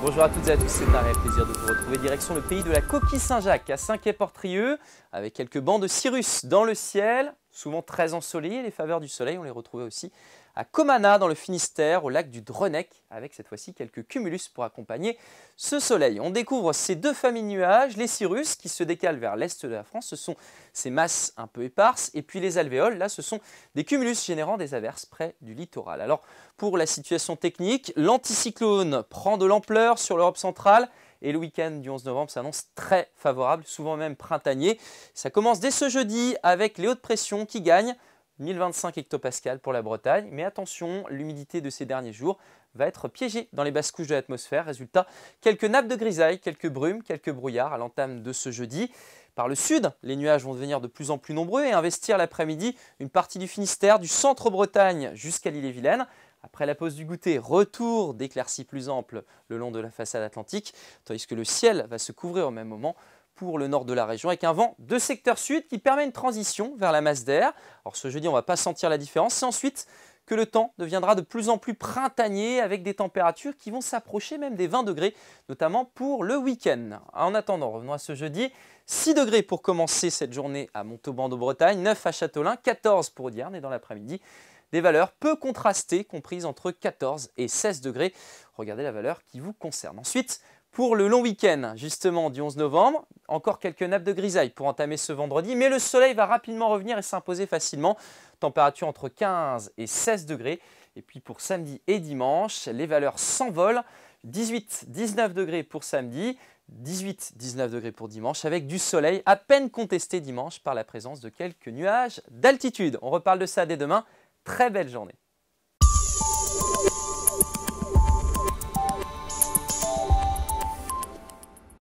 Bonjour à toutes et à tous, c'est un réel plaisir de vous retrouver direction le pays de la Coquille Saint-Jacques à Saint-Quay-Portrieux avec quelques bancs de cirrus dans le ciel, souvent très ensoleillés. Les faveurs du soleil, on les retrouvait aussi à Comana dans le Finistère, au lac du Drenec, avec cette fois-ci quelques cumulus pour accompagner ce soleil. On découvre ces deux familles de nuages, les cirrus qui se décalent vers l'est de la France, ce sont ces masses un peu éparses, et puis les alvéoles, là ce sont des cumulus générant des averses près du littoral. Alors pour la situation technique, l'anticyclone prend de l'ampleur sur l'Europe centrale, et le week-end du 11 novembre s'annonce très favorable, souvent même printanier. Ça commence dès ce jeudi avec les hautes pressions qui gagnent 1025 hectopascales pour la Bretagne. Mais attention, l'humidité de ces derniers jours va être piégée dans les basses couches de l'atmosphère. Résultat, quelques nappes de grisaille, quelques brumes, quelques brouillards à l'entame de ce jeudi. Par le sud, les nuages vont devenir de plus en plus nombreux et investir l'après-midi une partie du Finistère, du centre-Bretagne jusqu'à l'île-et-Vilaine. Après la pause du goûter, retour d'éclaircies plus amples le long de la façade atlantique, tandis que le ciel va se couvrir au même moment pour le nord de la région avec un vent de secteur sud qui permet une transition vers la masse d'air. Alors ce jeudi, on ne va pas sentir la différence. C'est ensuite que le temps deviendra de plus en plus printanier avec des températures qui vont s'approcher même des 20 degrés, notamment pour le week-end. En attendant, revenons à ce jeudi. 6 degrés pour commencer cette journée à Montauban-de-Bretagne, 9 à Châteaulin, 14 pour Audierne et dans l'après-midi, des valeurs peu contrastées, comprises entre 14 et 16 degrés. Regardez la valeur qui vous concerne. Ensuite, pour le long week-end, justement, du 11 novembre, encore quelques nappes de grisaille pour entamer ce vendredi, mais le soleil va rapidement revenir et s'imposer facilement. Température entre 15 et 16 degrés. Et puis pour samedi et dimanche, les valeurs s'envolent. 18-19 degrés pour samedi, 18-19 degrés pour dimanche, avec du soleil à peine contesté dimanche par la présence de quelques nuages d'altitude. On reparle de ça dès demain. Très belle journée.